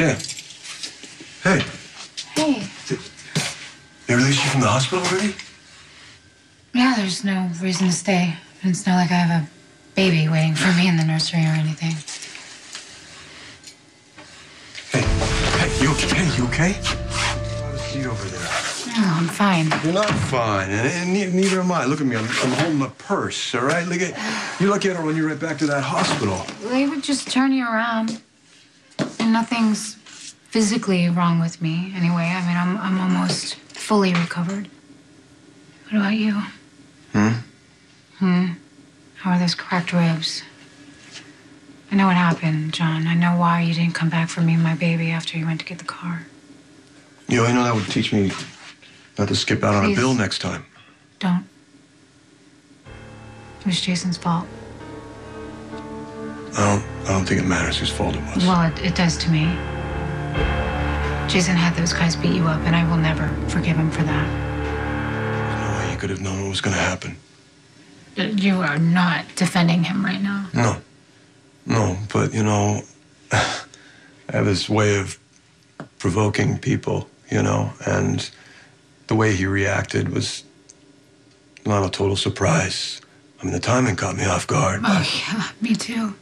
Shan. Hey. Hey. They released you from the hospital already? Yeah, there's no reason to stay. It's not like I have a baby waiting for me in the nursery or anything. Hey, you okay? Hey, you okay? Have a seat over there. No, I'm fine. You're not fine, and neither am I. Look at me, I'm holding my purse, all right? Look at, you're lucky I don't run you right back to that hospital. They would just turn you around. And nothing's physically wrong with me anyway. I mean, I'm almost fully recovered. What about you? How are those cracked ribs? I know what happened, John. I know why you didn't come back for me and my baby after you went to get the car. You know that would teach me not to skip out on a bill next time. Don't. It was Jason's fault. I don't think it matters whose fault it was. Well, it does to me. Jason had those guys beat you up, and I will never forgive him for that. There's no way he could have known what was going to happen. You are not defending him right now. No, but, I have this way of provoking people, and the way he reacted was not a total surprise. I mean, the timing caught me off guard. Oh, yeah, me too.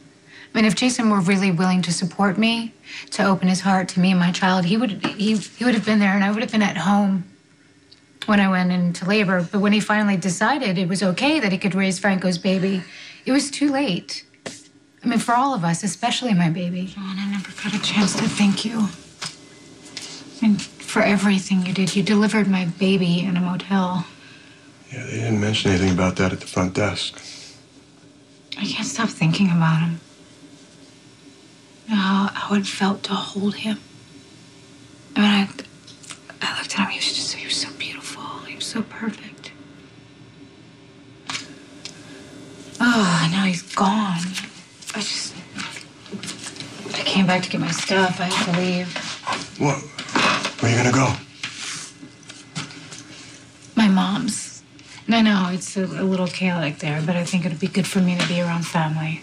I mean, if Jason were really willing to support me, to open his heart to me and my child, he would have been there, and I would have been at home when I went into labor. But when he finally decided it was okay that he could raise Franco's baby, it was too late. I mean, for all of us, especially my baby. John, I never got a chance to thank you. I mean, for everything you did. You delivered my baby in a motel. Yeah, they didn't mention anything about that at the front desk. I can't stop thinking about him. How it felt to hold him. I mean, I looked at him, he was so beautiful. He was so perfect. Oh, now he's gone. I came back to get my stuff. I have to leave. What? Where are you gonna go? My mom's. I know, it's a little chaotic there, but I think it'd be good for me to be around family.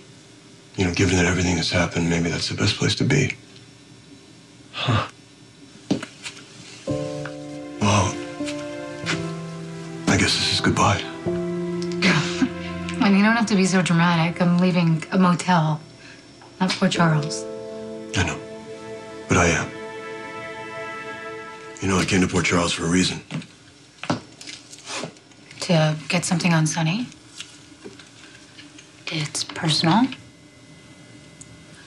Given that everything that's happened, maybe that's the best place to be. Huh. Well, I guess this is goodbye. I mean, you don't have to be so dramatic. I'm leaving a motel, not Port Charles. I know, but I am. I came to Port Charles for a reason. To get something on Sonny. It's personal.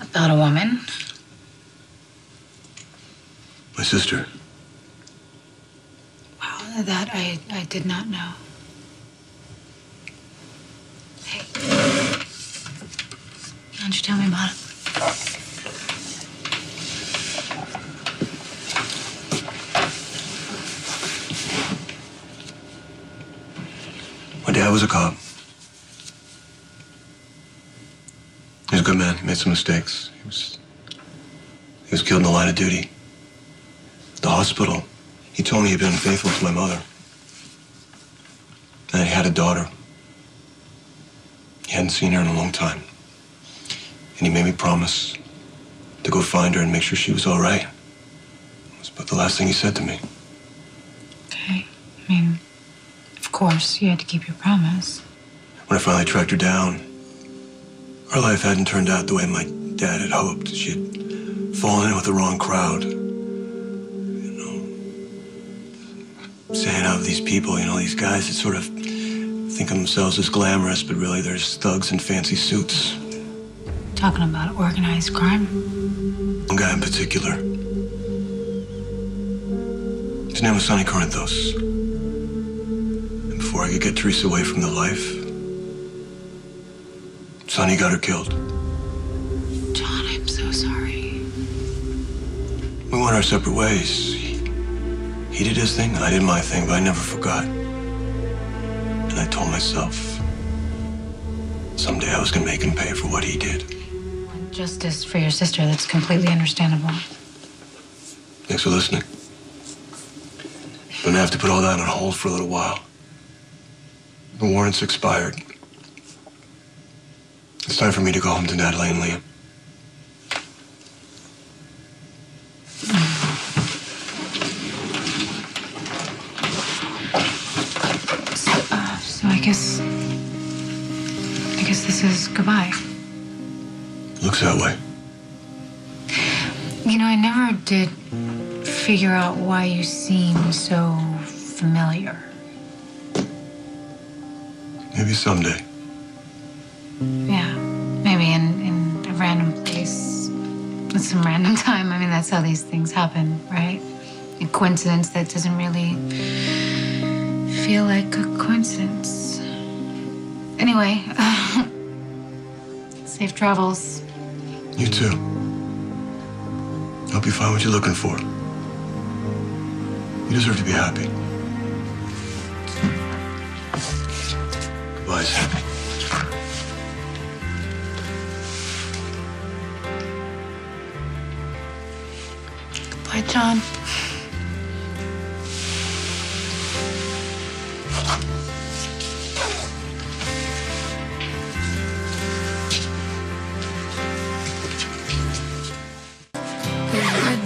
About a woman. My sister. Wow, that I did not know. Hey. Why don't you tell me about it? My dad was a cop. He was a good man. He made some mistakes. He was killed in the line of duty. At the hospital, he told me he'd been unfaithful to my mother. And he had a daughter. He hadn't seen her in a long time. And he made me promise to go find her and make sure she was all right. It was about the last thing he said to me. Okay. I mean, of course, you had to keep your promise. When I finally tracked her down, our life hadn't turned out the way my dad had hoped. She had fallen in with the wrong crowd. Saying out of these people, these guys that sort of think of themselves as glamorous, but really they're just thugs in fancy suits. Talking about organized crime? One guy in particular. His name was Sonny Corinthos. And before I could get Teresa away from the life, Sonny got her killed. John, I'm so sorry. We went our separate ways. He did his thing, I did my thing, but I never forgot. And I told myself, someday I was gonna make him pay for what he did. Justice for your sister, that's completely understandable. Thanks for listening. I'm gonna have to put all that on hold for a little while. The warrant's expired. It's time for me to go home to Natalie and Liam. I guess this is goodbye. Looks that way. You know, I never did figure out why you seem so familiar. Maybe someday. Yeah, maybe in a random place at some random time. I mean, that's how these things happen, right? A coincidence that doesn't really feel like a coincidence. Anyway, safe travels. You too. Hope you find what you're looking for. You deserve to be happy. Goodbye, Sammy. Goodbye, John.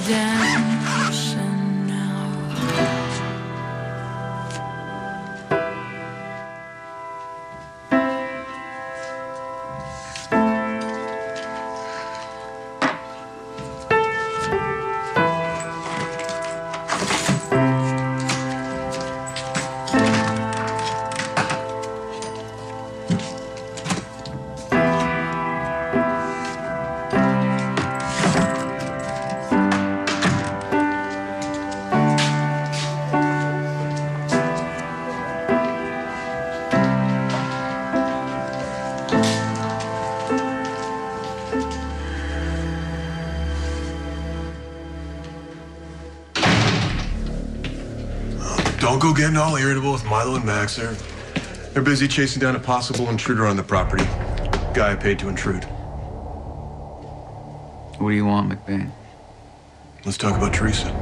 Redemption now. Don't go getting all irritable with Milo and Max. They're busy chasing down a possible intruder on the property. Guy I paid to intrude. What do you want, McBain? Let's talk about Teresa.